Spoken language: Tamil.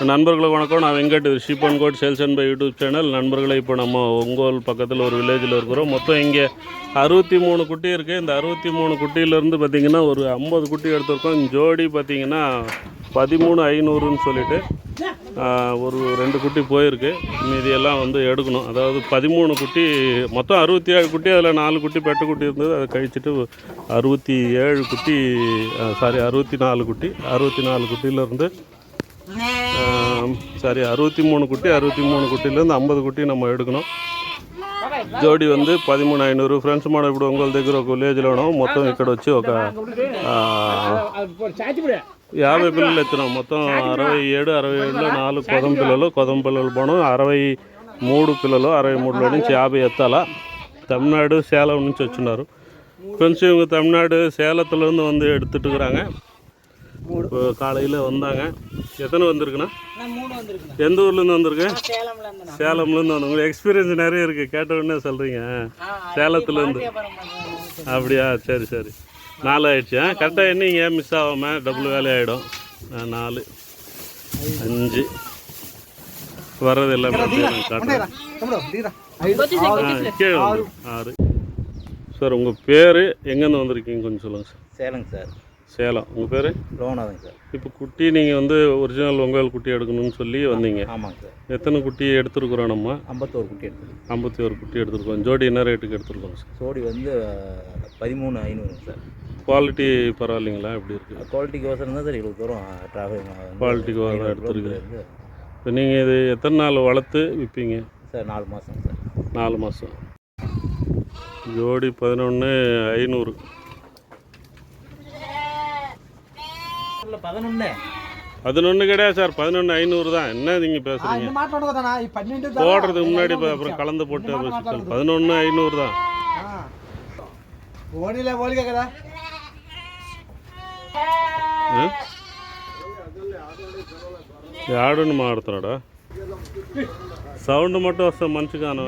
நண்பர்களுக்கு வணக்கம். நான் Venkat, sheep and goat sales and buy YouTube channel. நண்பர்களை இப்போ நம்ம ஒங்கோல் பக்கத்தில் ஒரு வில்லேஜில் இருக்கிறோம். மொத்தம் இங்கே 63 குட்டி இருக்குது. இந்த 63 குட்டியிலேருந்து பார்த்திங்கன்னா ஒரு 50 குட்டி எடுத்திருக்கோம். ஜோடி பார்த்திங்கன்னா 13,500ன்னு சொல்லிட்டு ஒரு 2 குட்டி போயிருக்கு. மீதியெல்லாம் வந்து எடுக்கணும். அதாவது 13 குட்டி, மொத்தம் 67 குட்டி. அதில் 4 குட்டி பெட்டை குட்டி இருந்தது, அதை கழிச்சிட்டு 67 குட்டி, 64 குட்டி. 64 குட்டியிலேருந்து 63 குட்டி. 63 కుట్టిலேருந்து 50 కుట్టి நம்ம எடுக்கணும். జోడి வந்து 13,500. ఫ్రెండ్స్ మనం ఇప్పుడు ఒంగోలు దగ్గర ఒక విలేజ్లో ఉన్నాం. మొత్తం ఇక్కడ వచ్చి ఒక 50 పిల్లలు ఎత్తున్నాం. మొత్తం 67లో 4 కొదం పిల్లలు పోవడం, 63 పిల్లలు. 63లో నుంచి 50 ఎత్తాలా. தமிழ்நாடு சேலம் నుంచి వచ్చినారు. ஃப்ரெண்ட்ஸ் இவங்க தமிழ்நாடு சேலத்துலேருந்து வந்து எடுத்துகிட்டு இருக்கிறாங்க. இப்போ காலையில் வந்தாங்க. எத்தனை வந்திருக்குண்ணா? எந்த ஊர்லேருந்து வந்திருக்கு? சேலம்லேருந்து வந்து. உங்களுக்கு எக்ஸ்பீரியன்ஸ் நிறைய இருக்குது, கேட்ட உடனே சொல்கிறீங்க. சேலத்துலேருந்து அப்படியா? சரி சரி. 4 ஆகிடுச்சு. கரெக்டாக என்னங்க மிஸ் ஆகாமல் டபுள் வேலை ஆகிடும். 4 5 வர்றது எல்லாமே காட்டுறேன். கீழே 6. சார் உங்கள் பேர், எங்கேருந்து வந்திருக்கீங்க கொஞ்சம் சொல்லுங்கள் சார். சேலங்க சார். சேலம். உங்கள் பேர்? லோனாதுங்க சார். இப்போ குட்டி நீங்கள் வந்து ஒரிஜினல் ஒங்கோல் குட்டி எடுக்கணும்னு சொல்லி வந்தீங்க. ஆமாங்க சார். எத்தனை குட்டி எடுத்துருக்குறோம் நம்ம? 51 குட்டி எடுத்துருக்கோம். 51 குட்டி எடுத்துருக்கோம். ஜோடி என்ன ரேட்டுக்கு எடுத்துருக்கோம் சார்? ஜோடி வந்து 13,500 சார். குவாலிட்டி பரவாயில்லைங்களா? எப்படி இருக்குது? குவாலிட்டிக்கு வசரம் தான் சார் இவ்வளோ தூரம் ட்ராவல். குவாலிட்டிக்கு வர எடுத்துருக்கு. இப்போ நீங்கள் இது எத்தனை நாள் வளர்த்து விற்பீங்க சார்? 4 மாதம் சார். 4 மாதம். ஜோடி 11,500. 11 கிடையாது சார், 11,500 தான். என்ன நீங்கள் பேசுகிறீங்க? போடுறதுக்கு முன்னாடி அப்புறம் கலந்து போட்டு 11,500 தான். యాడుని మాడుతున్నాడా? సౌండ్ మట్టు వస్తా మంచిగాను.